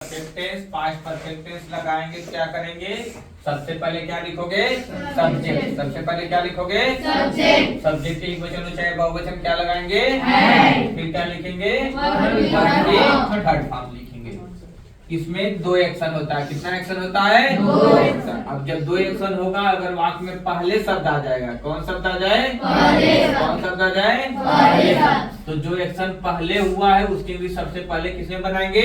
Perfect tense, past perfect tense लगाएंगे क्या करेंगे? सबसे पहले क्या लिखोगे? सब्जेक्ट। सबसे पहले क्या लिखोगे? सब्जेक्ट। सब्जेक्ट एक वचन हो चाहे बहुवचन क्या लगाएंगे? फिर क्या लिखेंगे? थर्ड फॉर्म लिखेंगे। इसमें दो एक्शन होता है। कितना एक्शन होता है? दो एक्शन। अब जब दो एक्शन होगा, अगर वाक्य में पहले शब्द आ जाएगा, कौन शब्द आ जाए? कौन शब्द आ जाए? तो जो एक्शन पहले हुआ है उसकी इंग्लिश सबसे पहले किसमें बनाएंगे?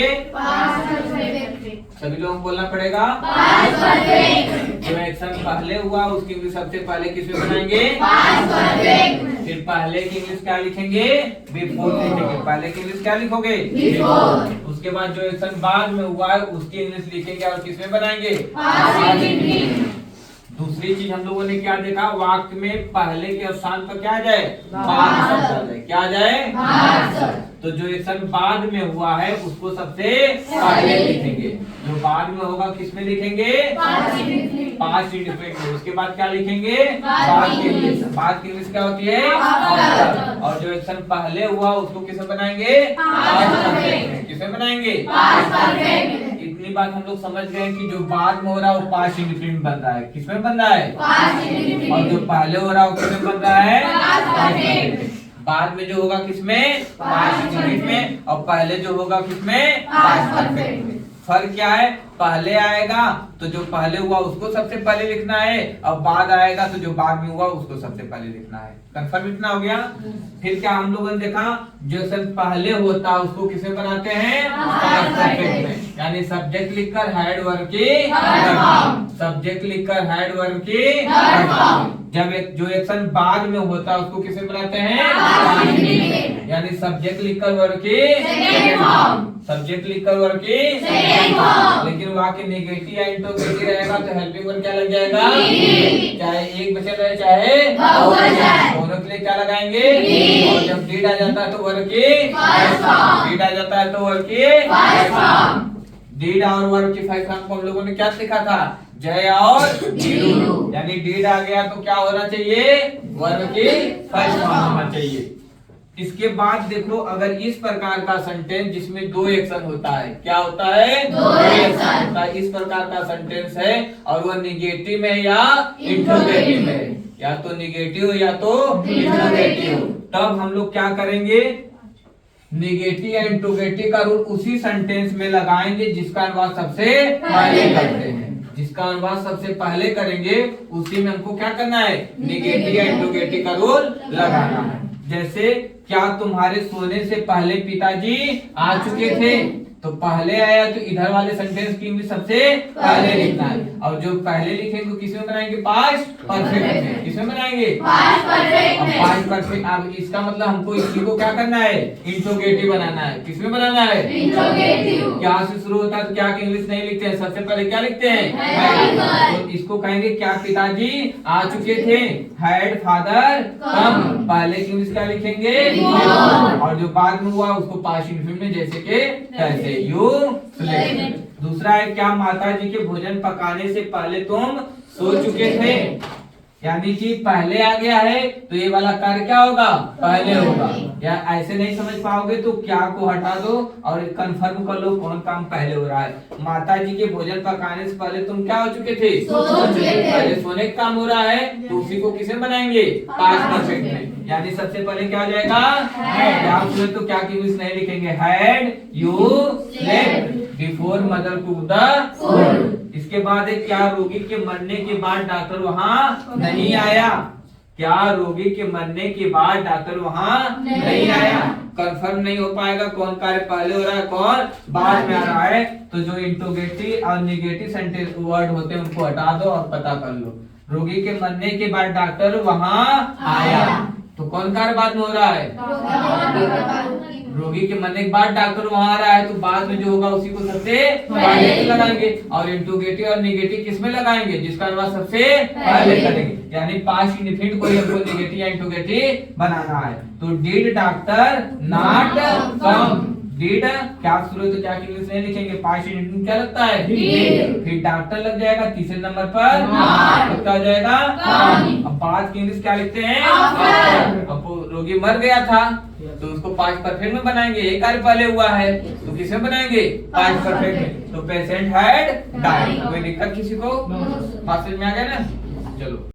सभी लोगों को बोलना पड़ेगा। जो एक्शन पहले हुआ उसकी इंग्लिश सबसे पहले किसमें बनाएंगे? फिर पहले की इंग्लिश क्या लिखेंगे? बिफोर लिखेंगे। पहले की इंग्लिश क्या लिखोगे? बिफोर। उसके बाद जो एक्शन बाद में हुआ है उसकी इंग्लिश लिखेंगे और किसमें बनाएंगे? दूसरी चीज हम लोगों ने क्या देखा? वाक्य में पहले के स्थान पर क्या आ जाए? बाद शब्द आ जाए। क्या आ जाए? तो जो एक्शन बाद में हुआ है उसको सबसे पहले लिखेंगे। जो बाद में होगा किसमें लिखेंगे? पास्ट इंडिफिनिट में। उसके बाद क्या लिखेंगे? बाद की इंग्लिश। बाद की इंग्लिश क्या होती है? आफ्टर। और जो एक्शन पहले हुआ उसको किसमें बनाएंगे? Past perfect. किसमें बनाएंगे? Past perfect. इतनी बात हम लोग समझ गए कि जो बाद में हो रहा है वो पास्ट इंडिफिनिट बन रहा है। किसमें बन रहा है? Past indefinite. और जो पहले हो रहा है वो किसमें बन रहा है? Past perfect. बाद में जो होगा किसमें? पास्ट इंडिफिनिट में। और पहले जो होगा किसमें? पास्ट परफेक्ट में। फर्क क्या है? पहले आएगा तो जो पहले हुआ उसको सबसे पहले लिखना है, और बाद आएगा तो जो बाद में हुआ उसको सबसे पहले लिखना है। कंफर्म इतना हो गया? फिर क्या हम लोगों ने देखा? जो सब पहले होता है उसको किसे बनाते हैं? पास्ट परफेक्ट में। यानी सब्जेक्ट लिखकर हेड वर्ब की सब्जेक्ट लिखकर हेड वर्ब की जब जो एक्शन बाद में होता है उसको किसे बनाते हैं? यानी सब्जेक्ट लिखकर वर्ब की सब्जेक्ट लिखकर वर्ब की। लेकिन वाक्य नेगेटिव या इंटरोगेटिव रहेगा तो हेल्पिंग वर्ब क्या लग जाएगा? चाहे एक वचन रहे चाहे दोनों के लिए क्या लगाएंगे? और जब डीड आ जाता है तो वर्ब की डीड आ जाता है तो वर्ब की डीड और वर्ब की फर्स्ट फॉर्म को हम लोगों ने क्या सीखा था? जय और डीडू। यानी डीड आ गया तो क्या होना चाहिए? वर्ब की फर्स्ट फॉर्म होना चाहिए। इसके बाद देखो, अगर इस प्रकार का सेंटेंस जिसमें दो एक्शन होता है, क्या होता है? दो एक्शन होता है। इस प्रकार का सेंटेंस है और वह निगेटिव है या इंटरोगेटिव है, या तो निगेटिव या तो इंटरोगेटिव, तब हम लोग क्या करेंगे? निगेटिव या इंटरोगेटिव का रूल उसी सेंटेंस में लगाएंगे जिसका अनुवाद सबसे पहले करते हैं। जिसका अनुवाद सबसे पहले करेंगे उसी में हमको क्या करना है? निगेटिव या इंटरोगेटिव का रूल लगाना है। जैसे, क्या तुम्हारे सोने से पहले पिताजी आ चुके थे? तो पहले आया तो इधर वाले सेंटेंस की इंग्लिश सबसे पहले लिखना है। और जो पहले लिखेंगे तो किसमें बनाएंगे? पास्ट परफेक्ट में। किसमें बनाएंगे? पास्ट परफेक्ट में। Past perfect. अब इसका मतलब हमको इसी को क्या करना है? इंटरोगेटिव बनाना है। किसमें बनाना है? इंटरोगेटिव। क्या से शुरू होता है तो क्या की इंग्लिश नहीं लिखते हैं, सबसे पहले क्या लिखते हैं? तो इसको कहेंगे क्या पिताजी आ चुके थे? हैड फादर कम। पहले की इंग्लिश क्या लिखेंगे? और जो बाद में हुआ उसको पास्ट इंडिफिनिट में, जैसे के तैसे। You slept. दूसरा है, क्या माता जी के भोजन पकाने से पहले तुम सो चुके थे? यानी कि पहले आ गया है तो ये वाला कार्य क्या होगा? पहले होगा। या ऐसे नहीं समझ पाओगे तो क्या को हटा दो और कंफर्म कर लो कौन काम पहले हो रहा है। माता जी के भोजन पकाने से पहले तुम क्या हो चुके थे? सो चुके थे। पहले सोने का काम हो रहा है तो उसी को किसे बनाएंगे? पास्ट परफेक्ट में। यानी सबसे पहले क्या आ जाएगा? क्या हुए तो क्या की इंग्लिश नहीं लिखेंगे? Had you slept before mother cooked the food. इसके बाद है, क्या रोगी के मरने के बाद डॉक्टर वहां नहीं आया? क्या रोगी के मरने के बाद डॉक्टर वहां नहीं आया? कंफर्म नहीं हो पाएगा कौन कार्य पहले हो रहा है कौन बाद में आ रहा है। तो जो इंटरोगेटिव और नेगेटिव सेंटेंस वर्ड होते हैं उनको हटा दो और पता कर लो। रोगी के मरने के बाद डॉक्टर वहां आया तो कौन कार्य बाद में हो रहा है? रोगी के मरने के बाद डॉक्टर वहां आ रहा है तो बाद में जो होगा उसी को सबसे पहले लगाएंगे। और इंटरोगेटिव और नेगेटिव किसमें लगाएंगे? जिसका अनुवाद सबसे पहले करेंगे। यानी पास्ट इंडिफिनिट को हमको नेगेटिव या इंटरोगेटिव बनाना है। तो did doctor not come. Did क्या शुरू तो क्या की इंग्लिश नहीं लिखेंगे? पास्ट इंडिफिनिट क्या लगता है? फिर डॉक्टर लग जाएगा तीसरे नंबर पर, तो क्या हो जाएगा? अब बाद की इंग्लिश क्या लिखते हैं? अब रोगी मर गया था तो उसको पास्ट परफेक्ट में बनाएंगे, एक कार्य पहले हुआ है तो किसमें बनाएंगे? पास्ट परफेक्ट में। तो पेशेंट हैड डाइड। कोई दिक्कत किसी को? बात समझ में आ गया ना? चलो।